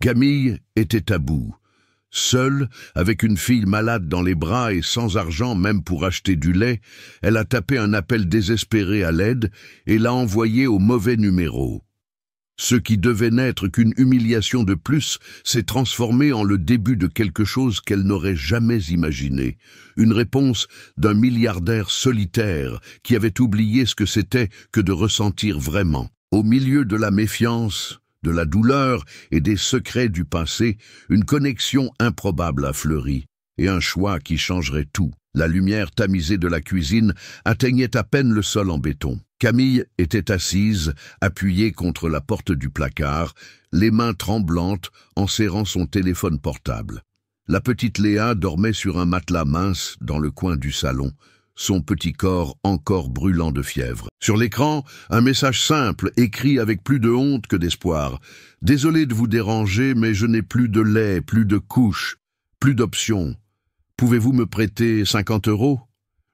Camille était à bout. Seule, avec une fille malade dans les bras et sans argent même pour acheter du lait, elle a tapé un appel désespéré à l'aide et l'a envoyé au mauvais numéro. Ce qui devait n'être qu'une humiliation de plus s'est transformé en le début de quelque chose qu'elle n'aurait jamais imaginé. Une réponse d'un milliardaire solitaire qui avait oublié ce que c'était que de ressentir vraiment. Au milieu de la méfiance, de la douleur et des secrets du passé, une connexion improbable a fleuri, et un choix qui changerait tout. La lumière tamisée de la cuisine atteignait à peine le sol en béton. Camille était assise, appuyée contre la porte du placard, les mains tremblantes en serrant son téléphone portable. La petite Léa dormait sur un matelas mince dans le coin du salon, son petit corps encore brûlant de fièvre. Sur l'écran, un message simple, écrit avec plus de honte que d'espoir. « Désolé de vous déranger, mais je n'ai plus de lait, plus de couches, plus d'options. Pouvez-vous me prêter 50 €?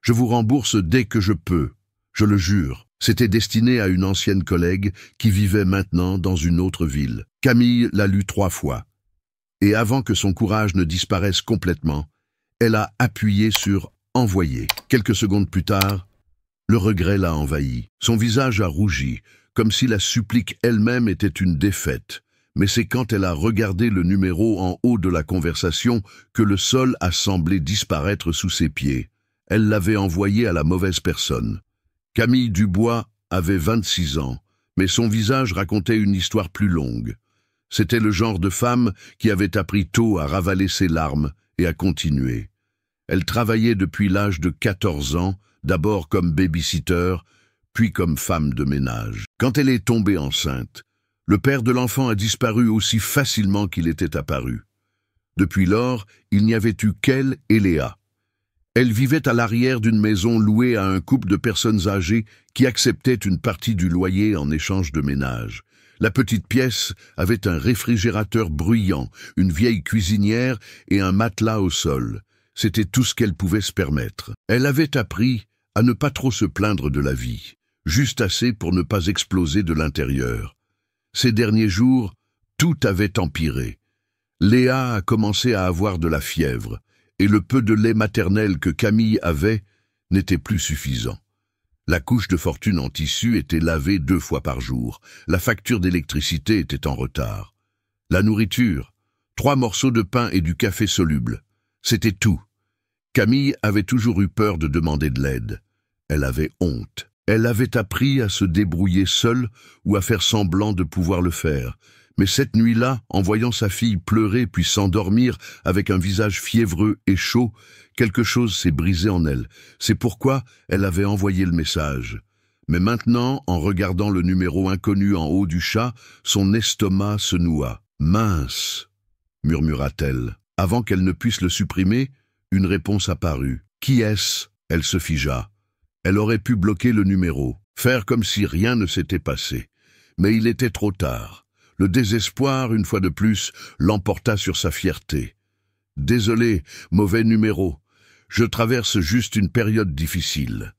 Je vous rembourse dès que je peux, je le jure. » C'était destiné à une ancienne collègue qui vivait maintenant dans une autre ville. Camille l'a lu 3 fois. Et avant que son courage ne disparaisse complètement, elle a appuyé sur « Envoyer ». Quelques secondes plus tard, le regret l'a envahi. Son visage a rougi, comme si la supplique elle-même était une défaite. Mais c'est quand elle a regardé le numéro en haut de la conversation que le sol a semblé disparaître sous ses pieds. Elle l'avait envoyé à la mauvaise personne. Camille Dubois avait 26 ans, mais son visage racontait une histoire plus longue. C'était le genre de femme qui avait appris tôt à ravaler ses larmes et à continuer. Elle travaillait depuis l'âge de 14 ans, d'abord comme baby-sitter, puis comme femme de ménage. Quand elle est tombée enceinte, le père de l'enfant a disparu aussi facilement qu'il était apparu. Depuis lors, il n'y avait eu qu'elle et Léa. Elle vivait à l'arrière d'une maison louée à un couple de personnes âgées qui acceptaient une partie du loyer en échange de ménage. La petite pièce avait un réfrigérateur bruyant, une vieille cuisinière et un matelas au sol. C'était tout ce qu'elle pouvait se permettre. Elle avait appris à ne pas trop se plaindre de la vie, juste assez pour ne pas exploser de l'intérieur. Ces derniers jours, tout avait empiré. Léa a commencé à avoir de la fièvre, et le peu de lait maternel que Camille avait n'était plus suffisant. La couche de fortune en tissu était lavée 2 fois par jour. La facture d'électricité était en retard. La nourriture, 3 morceaux de pain et du café soluble. C'était tout. Camille avait toujours eu peur de demander de l'aide. Elle avait honte. Elle avait appris à se débrouiller seule ou à faire semblant de pouvoir le faire. Mais cette nuit-là, en voyant sa fille pleurer puis s'endormir avec un visage fiévreux et chaud, quelque chose s'est brisé en elle. C'est pourquoi elle avait envoyé le message. Mais maintenant, en regardant le numéro inconnu en haut du chat, son estomac se noua. « Mince !» murmura-t-elle. Avant qu'elle ne puisse le supprimer, une réponse apparut. « Qui est-ce » Elle se figea. Elle aurait pu bloquer le numéro, faire comme si rien ne s'était passé. Mais il était trop tard. Le désespoir, une fois de plus, l'emporta sur sa fierté. « Désolé, mauvais numéro. Je traverse juste une période difficile. »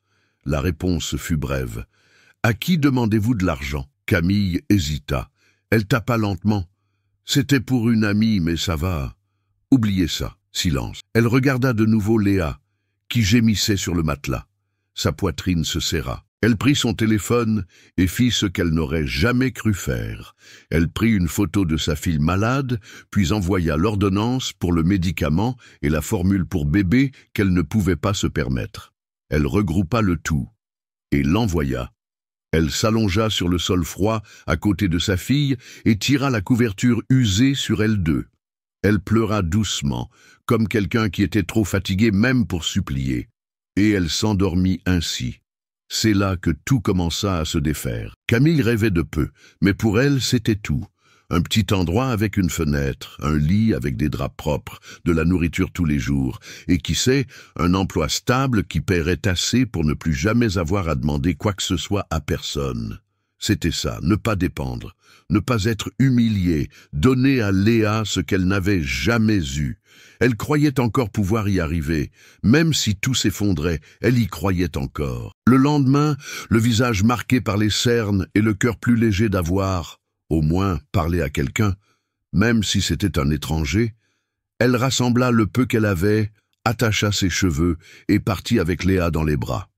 La réponse fut brève. « À qui demandez-vous de l'argent ?» Camille hésita. Elle tapa lentement. « C'était pour une amie, mais ça va. » « Oubliez ça. » Silence. Elle regarda de nouveau Léa, qui gémissait sur le matelas. Sa poitrine se serra. Elle prit son téléphone et fit ce qu'elle n'aurait jamais cru faire. Elle prit une photo de sa fille malade, puis envoya l'ordonnance pour le médicament et la formule pour bébé qu'elle ne pouvait pas se permettre. Elle regroupa le tout et l'envoya. Elle s'allongea sur le sol froid à côté de sa fille et tira la couverture usée sur elle deux. Elle pleura doucement, comme quelqu'un qui était trop fatigué même pour supplier. Et elle s'endormit ainsi. C'est là que tout commença à se défaire. Camille rêvait de peu, mais pour elle, c'était tout. Un petit endroit avec une fenêtre, un lit avec des draps propres, de la nourriture tous les jours, et qui sait, un emploi stable qui paierait assez pour ne plus jamais avoir à demander quoi que ce soit à personne. C'était ça, ne pas dépendre, ne pas être humiliée, donner à Léa ce qu'elle n'avait jamais eu. Elle croyait encore pouvoir y arriver. Même si tout s'effondrait, elle y croyait encore. Le lendemain, le visage marqué par les cernes et le cœur plus léger d'avoir, au moins, parlé à quelqu'un, même si c'était un étranger. Elle rassembla le peu qu'elle avait, attacha ses cheveux et partit avec Léa dans les bras.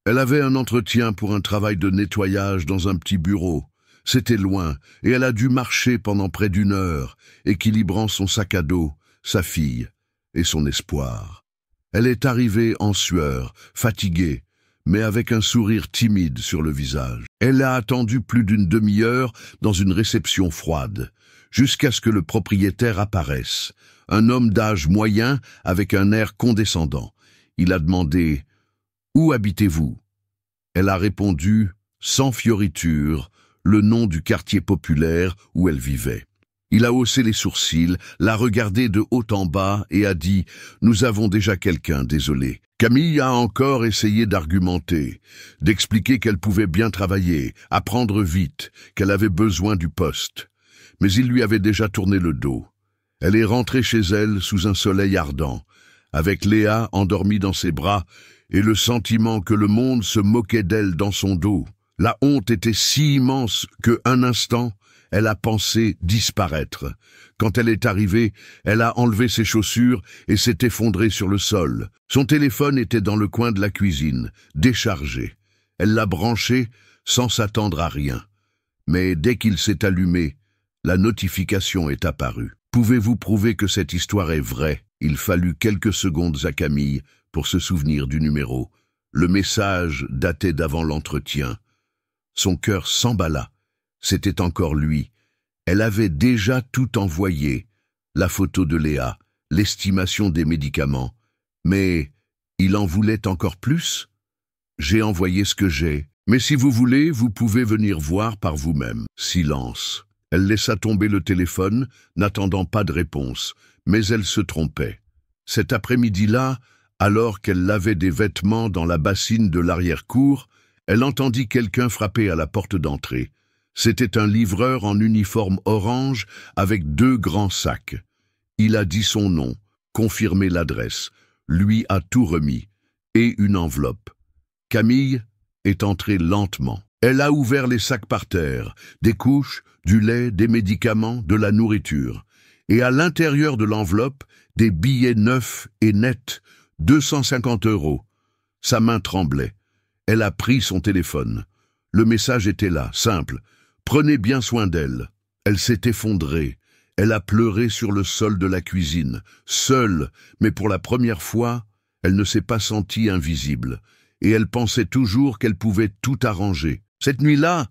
Elle avait un entretien pour un travail de nettoyage dans un petit bureau. C'était loin, et elle a dû marcher pendant près d'1 heure, équilibrant son sac à dos, sa fille et son espoir. Elle est arrivée en sueur, fatiguée, mais avec un sourire timide sur le visage. Elle a attendu plus d'1 demi-heure dans une réception froide, jusqu'à ce que le propriétaire apparaisse, un homme d'âge moyen avec un air condescendant. Il a demandé « Où habitez-vous » Elle a répondu, sans fioriture, le nom du quartier populaire où elle vivait. Il a haussé les sourcils, l'a regardé de haut en bas et a dit « Nous avons déjà quelqu'un, désolé ». Camille a encore essayé d'argumenter, d'expliquer qu'elle pouvait bien travailler, apprendre vite, qu'elle avait besoin du poste. Mais il lui avait déjà tourné le dos. Elle est rentrée chez elle sous un soleil ardent, avec Léa endormie dans ses bras et le sentiment que le monde se moquait d'elle dans son dos. La honte était si immense que, un instant, elle a pensé disparaître. Quand elle est arrivée, elle a enlevé ses chaussures et s'est effondrée sur le sol. Son téléphone était dans le coin de la cuisine, déchargé. Elle l'a branché sans s'attendre à rien. Mais dès qu'il s'est allumé, la notification est apparue. Pouvez-vous prouver que cette histoire est vraie? Il fallut quelques secondes à Camille pour se souvenir du numéro. Le message datait d'avant l'entretien. Son cœur s'emballa. C'était encore lui. Elle avait déjà tout envoyé. La photo de Léa, l'estimation des médicaments. Mais il en voulait encore plus? J'ai envoyé ce que j'ai. Mais si vous voulez, vous pouvez venir voir par vous-même. Silence. Elle laissa tomber le téléphone, n'attendant pas de réponse. Mais elle se trompait. Cet après-midi-là, alors qu'elle lavait des vêtements dans la bassine de l'arrière-cour, elle entendit quelqu'un frapper à la porte d'entrée. C'était un livreur en uniforme orange avec 2 grands sacs. Il a dit son nom, confirmé l'adresse, lui a tout remis, et une enveloppe. Camille est entrée lentement. Elle a ouvert les sacs par terre, des couches, du lait, des médicaments, de la nourriture. Et à l'intérieur de l'enveloppe, des billets neufs et nets, 250 €. Sa main tremblait. Elle a pris son téléphone. Le message était là, simple. Prenez bien soin d'elle. Elle s'est effondrée. Elle a pleuré sur le sol de la cuisine, seule, mais pour la première fois, elle ne s'est pas sentie invisible. Et elle pensait toujours qu'elle pouvait tout arranger. Cette nuit-là,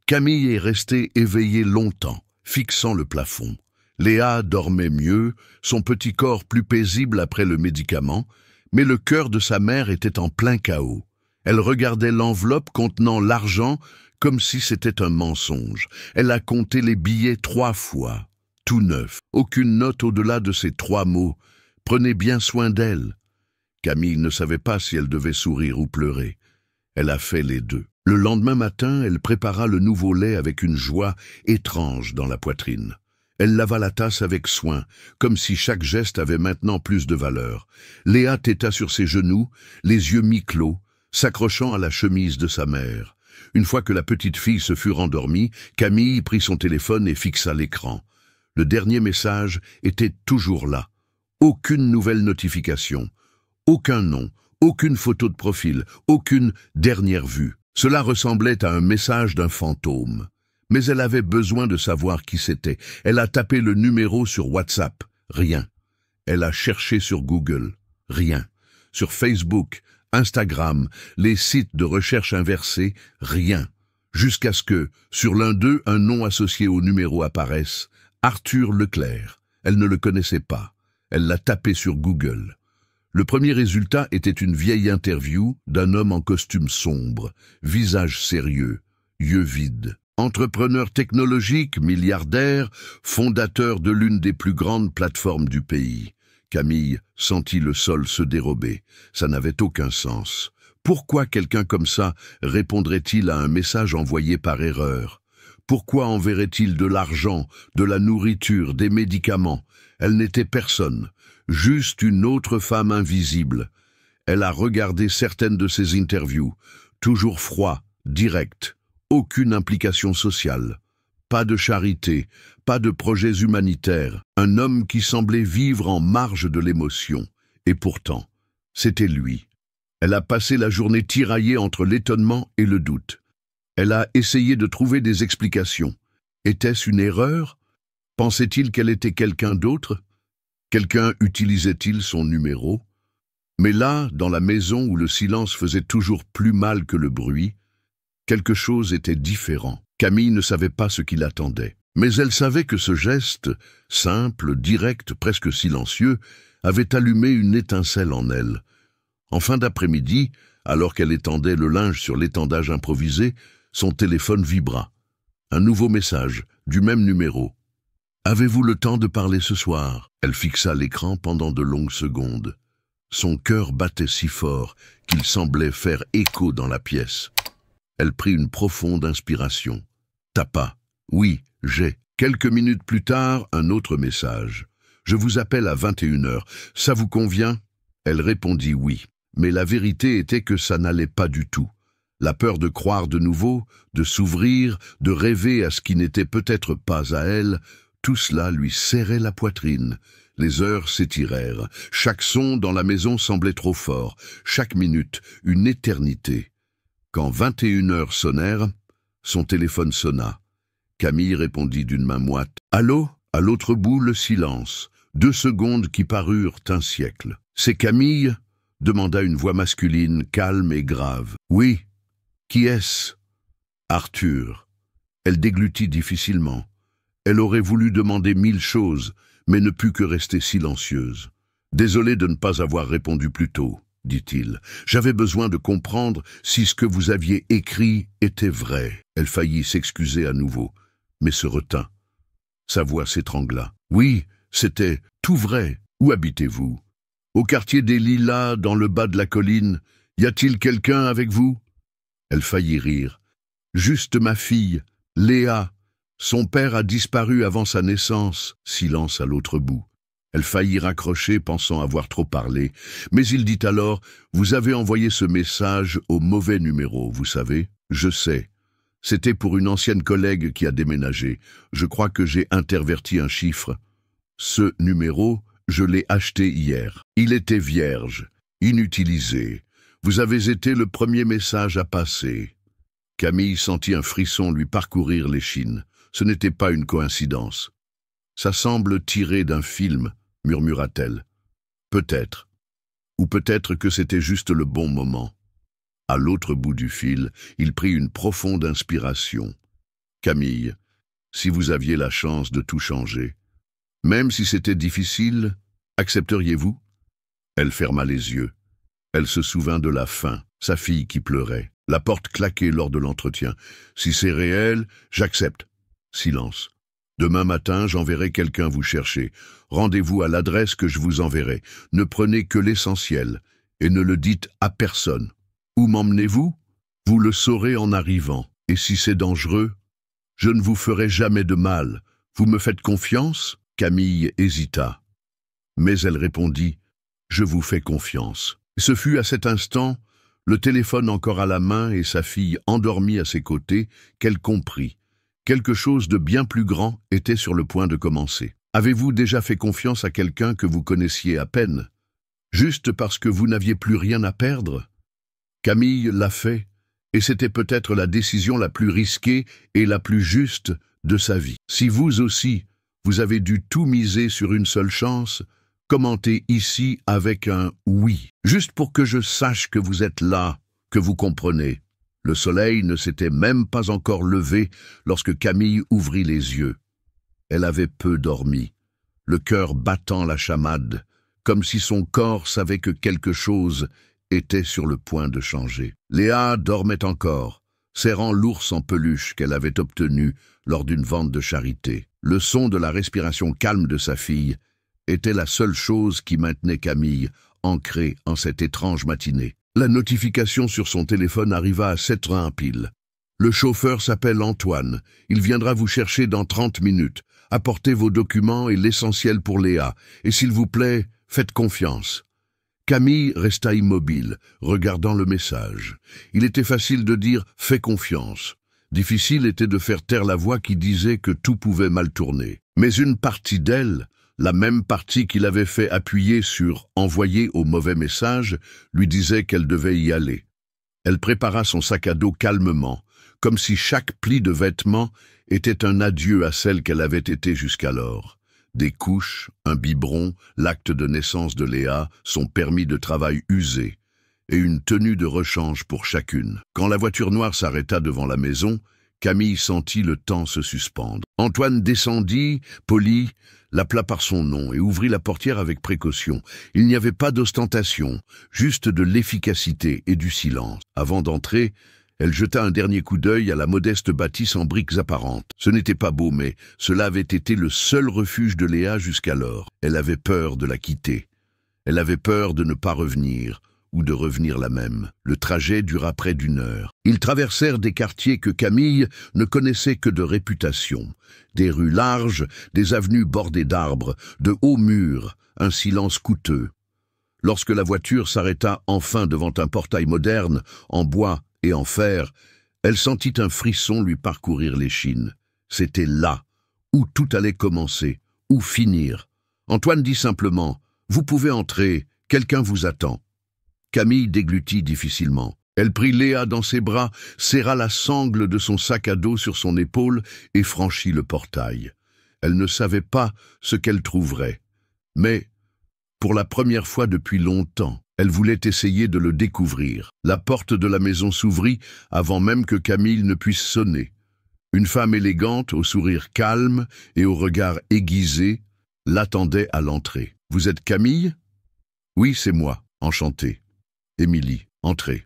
Camille est restée éveillée longtemps, fixant le plafond. Léa dormait mieux, son petit corps plus paisible après le médicament, mais le cœur de sa mère était en plein chaos. Elle regardait l'enveloppe contenant l'argent comme si c'était un mensonge. Elle a compté les billets 3 fois, tout neuf. Aucune note au-delà de ces 3 mots. Prenez bien soin d'elle. Camille ne savait pas si elle devait sourire ou pleurer. Elle a fait les deux. Le lendemain matin, elle prépara le nouveau lait avec une joie étrange dans la poitrine. Elle lava la tasse avec soin, comme si chaque geste avait maintenant plus de valeur. Léa téta sur ses genoux, les yeux mi-clos, s'accrochant à la chemise de sa mère. Une fois que la petite fille se fut rendormie, Camille prit son téléphone et fixa l'écran. Le dernier message était toujours là. Aucune nouvelle notification, aucun nom, aucune photo de profil, aucune dernière vue. Cela ressemblait à un message d'un fantôme. Mais elle avait besoin de savoir qui c'était. Elle a tapé le numéro sur WhatsApp. Rien. Elle a cherché sur Google. Rien. Sur Facebook, Instagram, les sites de recherche inversés, rien. Jusqu'à ce que, sur l'un d'eux, un nom associé au numéro apparaisse. Arthur Leclerc. Elle ne le connaissait pas. Elle l'a tapé sur Google. Le premier résultat était une vieille interview d'un homme en costume sombre, visage sérieux, yeux vides. Entrepreneur technologique, milliardaire, fondateur de l'une des plus grandes plateformes du pays. Camille sentit le sol se dérober. Ça n'avait aucun sens. Pourquoi quelqu'un comme ça répondrait-il à un message envoyé par erreur? Pourquoi enverrait-il de l'argent, de la nourriture, des médicaments? Elle n'était personne, juste une autre femme invisible. Elle a regardé certaines de ses interviews, toujours froid, direct, aucune implication sociale. pas de charité, pas de projets humanitaires, un homme qui semblait vivre en marge de l'émotion. Et pourtant, c'était lui. Elle a passé la journée tiraillée entre l'étonnement et le doute. Elle a essayé de trouver des explications. Était-ce une erreur? Pensait-il qu'elle était quelqu'un d'autre? Quelqu'un utilisait-il son numéro? Mais là, dans la maison où le silence faisait toujours plus mal que le bruit, quelque chose était différent. Camille ne savait pas ce qui l'attendait. Mais elle savait que ce geste, simple, direct, presque silencieux, avait allumé une étincelle en elle. En fin d'après-midi, alors qu'elle étendait le linge sur l'étendage improvisé, son téléphone vibra. Un nouveau message, du même numéro. « Avez-vous le temps de parler ce soir ?» Elle fixa l'écran pendant de longues secondes. Son cœur battait si fort qu'il semblait faire écho dans la pièce. Elle prit une profonde inspiration. Tapa. « Oui, j'ai. » Quelques minutes plus tard, un autre message. « Je vous appelle à 21h. Ça vous convient ?» Elle répondit oui. Mais la vérité était que ça n'allait pas du tout. La peur de croire de nouveau, de s'ouvrir, de rêver à ce qui n'était peut-être pas à elle, tout cela lui serrait la poitrine. Les heures s'étirèrent. Chaque son dans la maison semblait trop fort. Chaque minute, une éternité. Quand 21h sonnèrent, son téléphone sonna. Camille répondit d'une main moite. « Allô ?» À l'autre bout, le silence. 2 secondes qui parurent un siècle. « C'est Camille ?» demanda une voix masculine, calme et grave. « Oui. Qui est-ce » ? « Arthur. » Elle déglutit difficilement. Elle aurait voulu demander 1000 choses, mais ne put que rester silencieuse. « Désolé de ne pas avoir répondu plus tôt, » dit-il. « J'avais besoin de comprendre si ce que vous aviez écrit était vrai. » Elle faillit s'excuser à nouveau, mais se retint. Sa voix s'étrangla. « Oui, c'était tout vrai. Où habitez-vous ?»« Au quartier des Lilas, dans le bas de la colline. Y a-t-il quelqu'un avec vous ?» Elle faillit rire. « Juste ma fille, Léa. Son père a disparu avant sa naissance. » Silence à l'autre bout. Elle faillit raccrocher, pensant avoir trop parlé. Mais il dit alors, « Vous avez envoyé ce message au mauvais numéro, vous savez. Je sais. C'était pour une ancienne collègue qui a déménagé. Je crois que j'ai interverti un chiffre. Ce numéro, je l'ai acheté hier. Il était vierge, inutilisé. Vous avez été le premier message à passer. » Camille sentit un frisson lui parcourir l'échine. Ce n'était pas une coïncidence. « Ça semble tiré d'un film, » murmura-t-elle. « Peut-être. Ou peut-être que c'était juste le bon moment. » À l'autre bout du fil, il prit une profonde inspiration. « Camille, si vous aviez la chance de tout changer, même si c'était difficile, accepteriez-vous » Elle ferma les yeux. Elle se souvint de la fin, sa fille qui pleurait. La porte claquait lors de l'entretien. « Si c'est réel, j'accepte. » Silence. « Demain matin, j'enverrai quelqu'un vous chercher. Rendez-vous à l'adresse que je vous enverrai. Ne prenez que l'essentiel et ne le dites à personne. Où m'emmenez-vous? Vous le saurez en arrivant. Et si c'est dangereux, je ne vous ferai jamais de mal. Vous me faites confiance ?» Camille hésita. Mais elle répondit « Je vous fais confiance. » Ce fut à cet instant, le téléphone encore à la main et sa fille endormie à ses côtés, qu'elle comprit. Quelque chose de bien plus grand était sur le point de commencer. Avez-vous déjà fait confiance à quelqu'un que vous connaissiez à peine, juste parce que vous n'aviez plus rien à perdre? Camille l'a fait, et c'était peut-être la décision la plus risquée et la plus juste de sa vie. Si vous aussi, vous avez dû tout miser sur une seule chance, commentez ici avec un « oui », juste pour que je sache que vous êtes là, que vous comprenez. Le soleil ne s'était même pas encore levé lorsque Camille ouvrit les yeux. Elle avait peu dormi, le cœur battant la chamade, comme si son corps savait que quelque chose était sur le point de changer. Léa dormait encore, serrant l'ours en peluche qu'elle avait obtenu lors d'une vente de charité. Le son de la respiration calme de sa fille était la seule chose qui maintenait Camille ancrée en cette étrange matinée. La notification sur son téléphone arriva à 7h pile. « Le chauffeur s'appelle Antoine. Il viendra vous chercher dans 30 minutes. Apportez vos documents et l'essentiel pour Léa. Et s'il vous plaît, faites confiance. » Camille resta immobile, regardant le message. Il était facile de dire « fais confiance ». Difficile était de faire taire la voix qui disait que tout pouvait mal tourner. Mais une partie d'elle, la même partie qu'il avait fait appuyer sur « envoyer au mauvais message », lui disait qu'elle devait y aller. Elle prépara son sac à dos calmement, comme si chaque pli de vêtements était un adieu à celle qu'elle avait été jusqu'alors. Des couches, un biberon, l'acte de naissance de Léa, son permis de travail usé, et une tenue de rechange pour chacune. Quand la voiture noire s'arrêta devant la maison, Camille sentit le temps se suspendre. Antoine descendit, poli, l'appela par son nom et ouvrit la portière avec précaution. Il n'y avait pas d'ostentation, juste de l'efficacité et du silence. Avant d'entrer, elle jeta un dernier coup d'œil à la modeste bâtisse en briques apparentes. Ce n'était pas beau, mais cela avait été le seul refuge de Léa jusqu'alors. Elle avait peur de la quitter. Elle avait peur de ne pas revenir, ou de revenir la même. Le trajet dura près d'1 heure. Ils traversèrent des quartiers que Camille ne connaissait que de réputation. Des rues larges, des avenues bordées d'arbres, de hauts murs, un silence coûteux. Lorsque la voiture s'arrêta enfin devant un portail moderne, en bois et en fer, elle sentit un frisson lui parcourir l'échine. C'était là, où tout allait commencer, où finir. Antoine dit simplement « Vous pouvez entrer, quelqu'un vous attend ». Camille déglutit difficilement. Elle prit Léa dans ses bras, serra la sangle de son sac à dos sur son épaule et franchit le portail. Elle ne savait pas ce qu'elle trouverait. Mais, pour la première fois depuis longtemps, elle voulait essayer de le découvrir. La porte de la maison s'ouvrit avant même que Camille ne puisse sonner. Une femme élégante, au sourire calme et au regard aiguisé, l'attendait à l'entrée. « Vous êtes Camille ?»« Oui, c'est moi, enchanté. » « Émilie, entrez.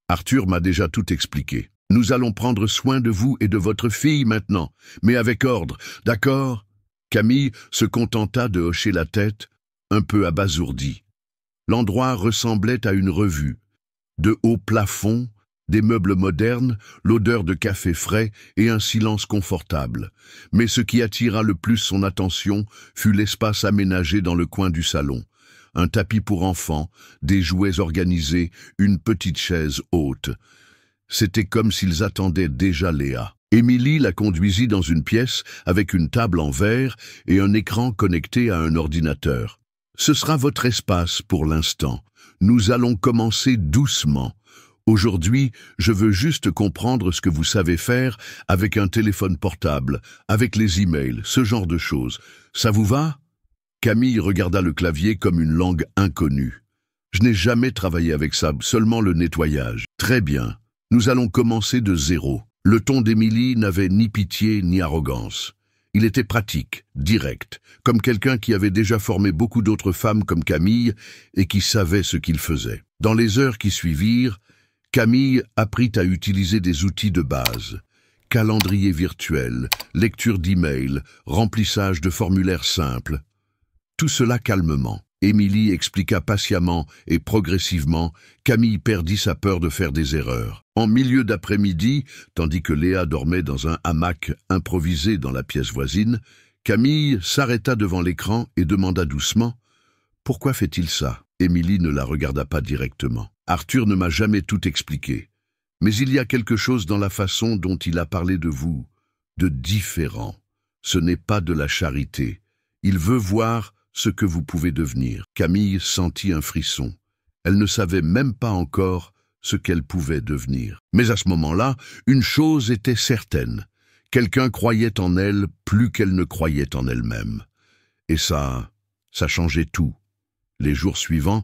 Arthur m'a déjà tout expliqué. Nous allons prendre soin de vous et de votre fille maintenant, mais avec ordre, d'accord ?» Camille se contenta de hocher la tête, un peu abasourdie. L'endroit ressemblait à une revue. De hauts plafonds, des meubles modernes, l'odeur de café frais et un silence confortable. Mais ce qui attira le plus son attention fut l'espace aménagé dans le coin du salon. Un tapis pour enfants, des jouets organisés, une petite chaise haute. C'était comme s'ils attendaient déjà Léa. Émilie la conduisit dans une pièce avec une table en verre et un écran connecté à un ordinateur. « Ce sera votre espace pour l'instant. Nous allons commencer doucement. Aujourd'hui, je veux juste comprendre ce que vous savez faire avec un téléphone portable, avec les emails, ce genre de choses. Ça vous va ?» Camille regarda le clavier comme une langue inconnue. « Je n'ai jamais travaillé avec ça, seulement le nettoyage. »« Très bien. Nous allons commencer de zéro. » Le ton d'Émilie n'avait ni pitié ni arrogance. Il était pratique, direct, comme quelqu'un qui avait déjà formé beaucoup d'autres femmes comme Camille et qui savait ce qu'il faisait. Dans les heures qui suivirent, Camille apprit à utiliser des outils de base. Calendrier virtuel, lecture d'emails, remplissage de formulaires simples. Tout cela calmement. Émilie expliqua patiemment et progressivement. Camille perdit sa peur de faire des erreurs. En milieu d'après-midi, tandis que Léa dormait dans un hamac improvisé dans la pièce voisine, Camille s'arrêta devant l'écran et demanda doucement « Pourquoi fait-il ça ?» Émilie ne la regarda pas directement. « Arthur ne m'a jamais tout expliqué. Mais il y a quelque chose dans la façon dont il a parlé de vous, de différent. Ce n'est pas de la charité. Il veut voir ce que vous pouvez devenir. » Camille sentit un frisson. Elle ne savait même pas encore ce qu'elle pouvait devenir. Mais à ce moment-là, une chose était certaine. Quelqu'un croyait en elle plus qu'elle ne croyait en elle-même. Et ça changeait tout. Les jours suivants,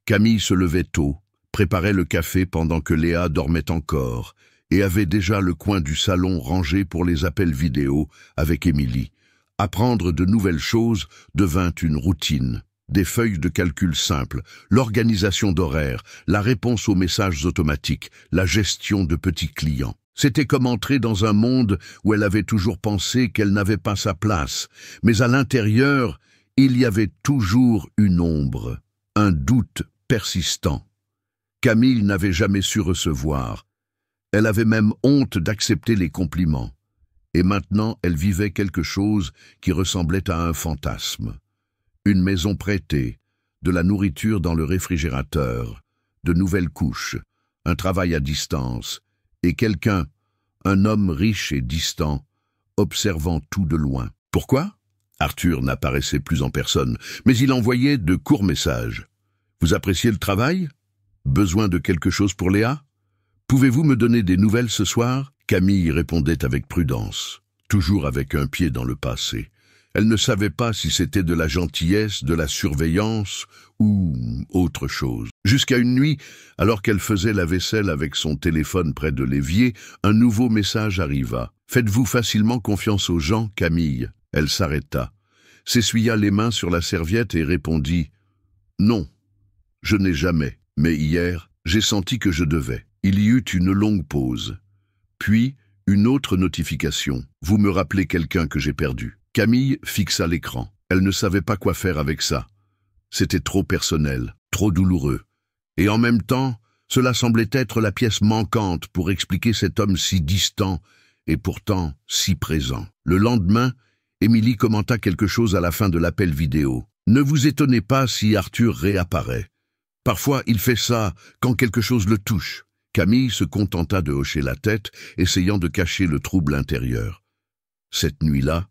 Camille se levait tôt, préparait le café pendant que Léa dormait encore, et avait déjà le coin du salon rangé pour les appels vidéo avec Émilie. Apprendre de nouvelles choses devint une routine. Des feuilles de calcul simples, l'organisation d'horaires, la réponse aux messages automatiques, la gestion de petits clients. C'était comme entrer dans un monde où elle avait toujours pensé qu'elle n'avait pas sa place. Mais à l'intérieur, il y avait toujours une ombre, un doute persistant. Camille n'avait jamais su recevoir. Elle avait même honte d'accepter les compliments. Et maintenant, elle vivait quelque chose qui ressemblait à un fantasme. Une maison prêtée, de la nourriture dans le réfrigérateur, de nouvelles couches, un travail à distance, et quelqu'un, un homme riche et distant, observant tout de loin. Pourquoi? Arthur n'apparaissait plus en personne, mais il envoyait de courts messages. Vous appréciez le travail? Besoin de quelque chose pour Léa? Pouvez-vous me donner des nouvelles ce soir? Camille répondait avec prudence, toujours avec un pied dans le passé. Elle ne savait pas si c'était de la gentillesse, de la surveillance ou autre chose. Jusqu'à une nuit, alors qu'elle faisait la vaisselle avec son téléphone près de l'évier, un nouveau message arriva. « Faites-vous facilement confiance aux gens, Camille ?» Elle s'arrêta, s'essuya les mains sur la serviette et répondit « Non, je n'ai jamais, mais hier, j'ai senti que je devais. » Il y eut une longue pause. Puis, une autre notification. « Vous me rappelez quelqu'un que j'ai perdu. » Camille fixa l'écran. Elle ne savait pas quoi faire avec ça. C'était trop personnel, trop douloureux. Et en même temps, cela semblait être la pièce manquante pour expliquer cet homme si distant et pourtant si présent. Le lendemain, Émilie commenta quelque chose à la fin de l'appel vidéo. « Ne vous étonnez pas si Arthur réapparaît. Parfois, il fait ça quand quelque chose le touche. » Camille se contenta de hocher la tête, essayant de cacher le trouble intérieur. Cette nuit-là,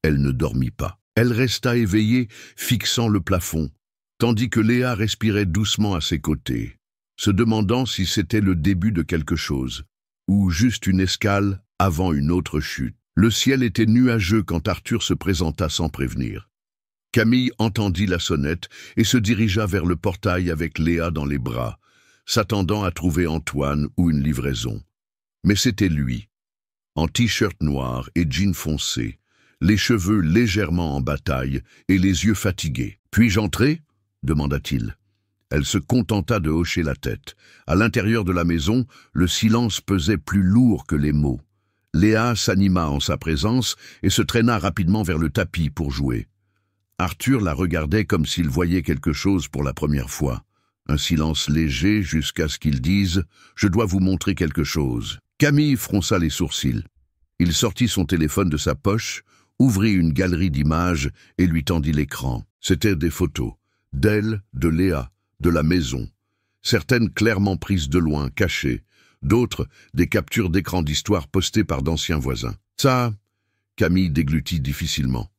elle ne dormit pas. Elle resta éveillée, fixant le plafond, tandis que Léa respirait doucement à ses côtés, se demandant si c'était le début de quelque chose, ou juste une escale avant une autre chute. Le ciel était nuageux quand Arthur se présenta sans prévenir. Camille entendit la sonnette et se dirigea vers le portail avec Léa dans les bras, s'attendant à trouver Antoine ou une livraison. Mais c'était lui, en t-shirt noir et jean foncé, les cheveux légèrement en bataille et les yeux fatigués. « Puis-je entrer ?» demanda-t-il. Elle se contenta de hocher la tête. À l'intérieur de la maison, le silence pesait plus lourd que les mots. Léa s'anima en sa présence et se traîna rapidement vers le tapis pour jouer. Arthur la regardait comme s'il voyait quelque chose pour la première fois. Un silence léger jusqu'à ce qu'il dise « Je dois vous montrer quelque chose ». Camille fronça les sourcils. Il sortit son téléphone de sa poche, ouvrit une galerie d'images et lui tendit l'écran. C'étaient des photos, d'elle, de Léa, de la maison. Certaines clairement prises de loin, cachées. D'autres, des captures d'écran d'histoire postées par d'anciens voisins. Ça, Camille déglutit difficilement.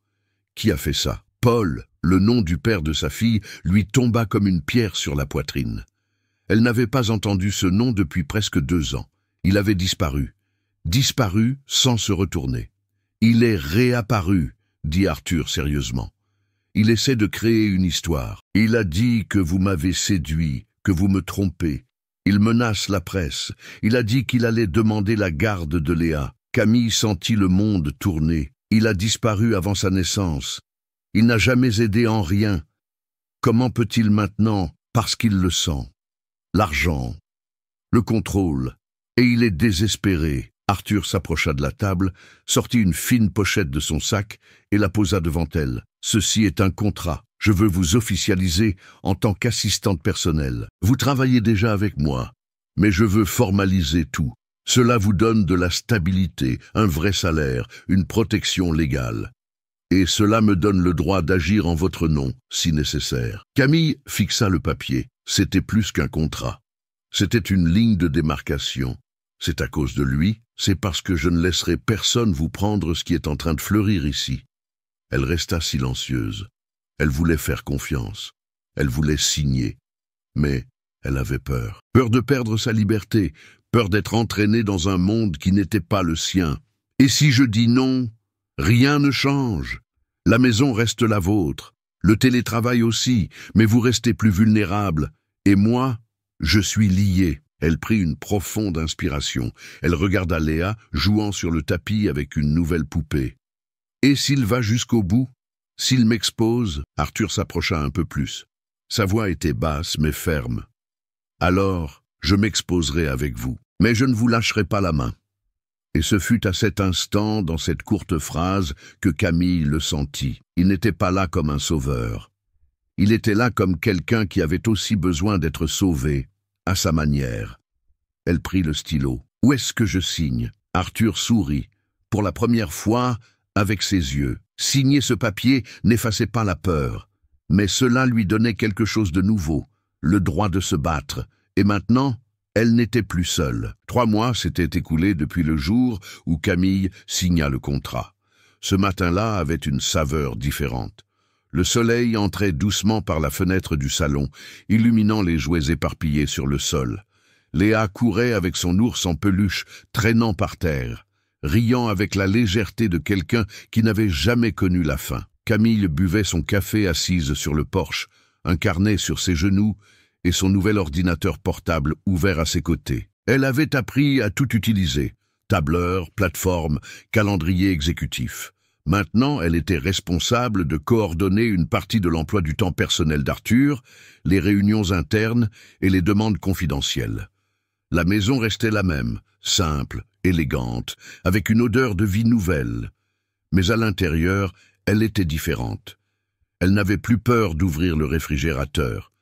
Qui a fait ça? Paul, le nom du père de sa fille, lui tomba comme une pierre sur la poitrine. Elle n'avait pas entendu ce nom depuis presque 2 ans. Il avait disparu. Disparu sans se retourner. Il est réapparu, dit Arthur sérieusement. Il essaie de créer une histoire. Il a dit que vous m'avez séduit, que vous me trompez. Il menace la presse. Il a dit qu'il allait demander la garde de Léa. Camille sentit le monde tourner. Il a disparu avant sa naissance. Il n'a jamais aidé en rien. Comment peut-il maintenant? Parce qu'il le sent. L'argent, le contrôle. Et il est désespéré. Arthur s'approcha de la table, sortit une fine pochette de son sac et la posa devant elle. « Ceci est un contrat. Je veux vous officialiser en tant qu'assistante personnelle. Vous travaillez déjà avec moi, mais je veux formaliser tout. Cela vous donne de la stabilité, un vrai salaire, une protection légale. Et cela me donne le droit d'agir en votre nom, si nécessaire. » Camille fixa le papier. C'était plus qu'un contrat. C'était une ligne de démarcation. C'est à cause de lui, c'est parce que je ne laisserai personne vous prendre ce qui est en train de fleurir ici. Elle resta silencieuse. Elle voulait faire confiance. Elle voulait signer. Mais elle avait peur. Peur de perdre sa liberté. Peur d'être entraînée dans un monde qui n'était pas le sien. Et si je dis non, rien ne change. La maison reste la vôtre. Le télétravail aussi, mais vous restez plus vulnérable. Et moi, je suis lié. Elle prit une profonde inspiration. Elle regarda Léa, jouant sur le tapis avec une nouvelle poupée. « Et s'il va jusqu'au bout? S'il m'expose ?» Arthur s'approcha un peu plus. Sa voix était basse mais ferme. « Alors, je m'exposerai avec vous, mais je ne vous lâcherai pas la main. » Et ce fut à cet instant, dans cette courte phrase, que Camille le sentit. Il n'était pas là comme un sauveur. Il était là comme quelqu'un qui avait aussi besoin d'être sauvé. À sa manière. Elle prit le stylo. « Où est-ce que je signe ?» Arthur sourit, pour la première fois, avec ses yeux. Signer ce papier n'effaçait pas la peur, mais cela lui donnait quelque chose de nouveau, le droit de se battre. Et maintenant, Elle n'était plus seule. 3 mois s'étaient écoulés depuis le jour où Camille signa le contrat. Ce matin-là avait une saveur différente. Le soleil entrait doucement par la fenêtre du salon, illuminant les jouets éparpillés sur le sol. Léa courait avec son ours en peluche, traînant par terre, riant avec la légèreté de quelqu'un qui n'avait jamais connu la faim. Camille buvait son café assise sur le porche, un carnet sur ses genoux et son nouvel ordinateur portable ouvert à ses côtés. Elle avait appris à tout utiliser, tableur, plateforme, calendrier exécutif. Maintenant, elle était responsable de coordonner une partie de l'emploi du temps personnel d'Arthur, les réunions internes et les demandes confidentielles. La maison restait la même, simple, élégante, avec une odeur de vie nouvelle. Mais à l'intérieur, elle était différente. Elle n'avait plus peur d'ouvrir le réfrigérateur.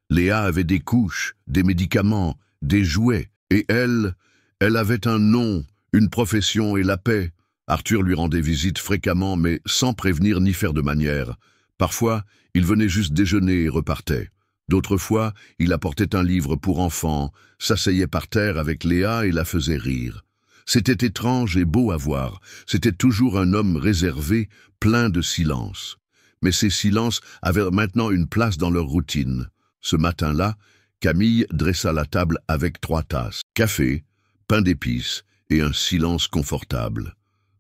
Léa avait des couches, des médicaments, des jouets, et elle avait un nom, une profession et la paix. Arthur lui rendait visite fréquemment, mais sans prévenir ni faire de manière. Parfois, il venait juste déjeuner et repartait. D'autres fois, il apportait un livre pour enfants, s'asseyait par terre avec Léa et la faisait rire. C'était étrange et beau à voir. C'était toujours un homme réservé, plein de silence. Mais ces silences avaient maintenant une place dans leur routine. Ce matin-là, Camille dressa la table avec 3 tasses, café, pain d'épices et un silence confortable.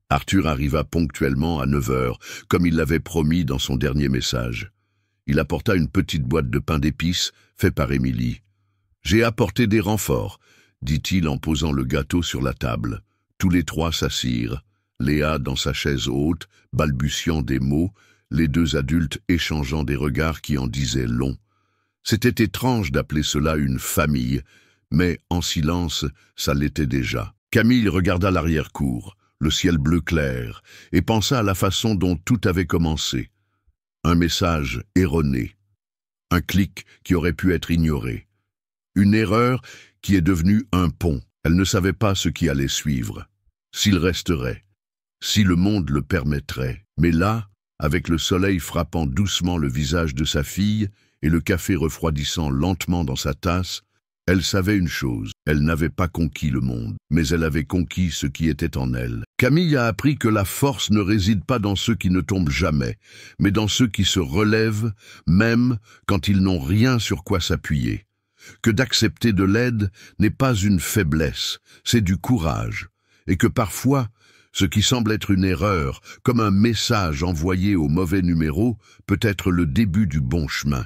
Arthur arriva ponctuellement à 9 heures, comme il l'avait promis dans son dernier message. Il apporta une petite boîte de pain d'épices, fait par Émilie. « J'ai apporté des renforts », dit-il en posant le gâteau sur la table. Tous les 3 s'assirent, Léa dans sa chaise haute, balbutiant des mots, les 2 adultes échangeant des regards qui en disaient long. C'était étrange d'appeler cela une famille, mais en silence, ça l'était déjà. Camille regarda l'arrière-cour, le ciel bleu clair, et pensa à la façon dont tout avait commencé. Un message erroné, un clic qui aurait pu être ignoré, une erreur qui est devenue un pont. Elle ne savait pas ce qui allait suivre, s'il resterait, si le monde le permettrait. Mais là, avec le soleil frappant doucement le visage de sa fille et le café refroidissant lentement dans sa tasse, elle savait une chose, elle n'avait pas conquis le monde, mais elle avait conquis ce qui était en elle. Camille a appris que la force ne réside pas dans ceux qui ne tombent jamais, mais dans ceux qui se relèvent, même quand ils n'ont rien sur quoi s'appuyer. Que d'accepter de l'aide n'est pas une faiblesse, c'est du courage, et que parfois, ce qui semble être une erreur, comme un message envoyé au mauvais numéro, peut être le début du bon chemin.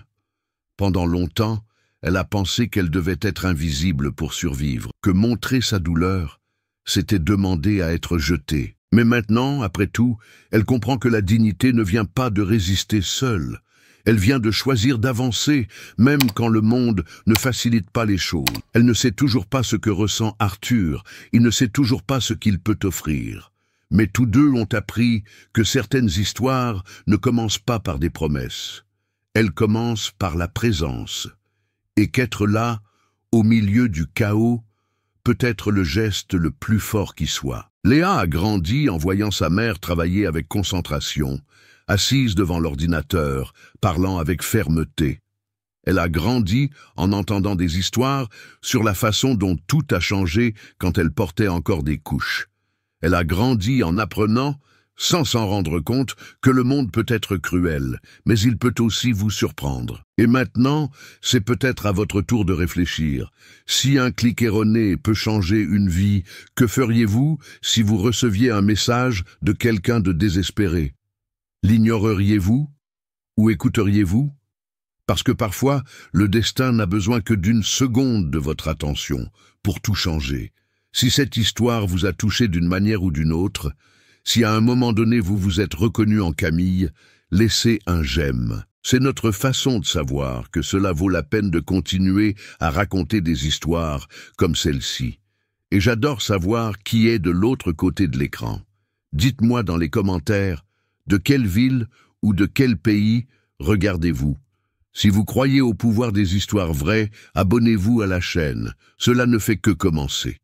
Pendant longtemps, elle a pensé qu'elle devait être invisible pour survivre, que montrer sa douleur, c'était demander à être jetée. Mais maintenant, après tout, elle comprend que la dignité ne vient pas de résister seule. Elle vient de choisir d'avancer, même quand le monde ne facilite pas les choses. Elle ne sait toujours pas ce que ressent Arthur, il ne sait toujours pas ce qu'il peut offrir. Mais tous deux ont appris que certaines histoires ne commencent pas par des promesses. Elles commencent par la présence. Et qu'être là, au milieu du chaos, peut être le geste le plus fort qui soit. Léa a grandi en voyant sa mère travailler avec concentration, assise devant l'ordinateur, parlant avec fermeté. Elle a grandi en entendant des histoires sur la façon dont tout a changé quand elle portait encore des couches. Elle a grandi en apprenant, sans s'en rendre compte, que le monde peut être cruel, mais il peut aussi vous surprendre. Et maintenant, c'est peut-être à votre tour de réfléchir. Si un clic erroné peut changer une vie, que feriez-vous si vous receviez un message de quelqu'un de désespéré? L'ignoreriez-vous? Ou écouteriez-vous? Parce que parfois, le destin n'a besoin que d'une seconde de votre attention pour tout changer. Si cette histoire vous a touché d'une manière ou d'une autre, si à un moment donné vous vous êtes reconnu en Camille, laissez un j'aime. C'est notre façon de savoir que cela vaut la peine de continuer à raconter des histoires comme celle-ci. Et j'adore savoir qui est de l'autre côté de l'écran. Dites-moi dans les commentaires de quelle ville ou de quel pays regardez-vous. Si vous croyez au pouvoir des histoires vraies, abonnez-vous à la chaîne. Cela ne fait que commencer.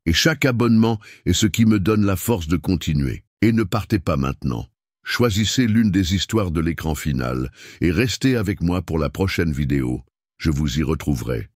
Et chaque abonnement est ce qui me donne la force de continuer. Et ne partez pas maintenant. Choisissez l'une des histoires de l'écran final et restez avec moi pour la prochaine vidéo. Je vous y retrouverai.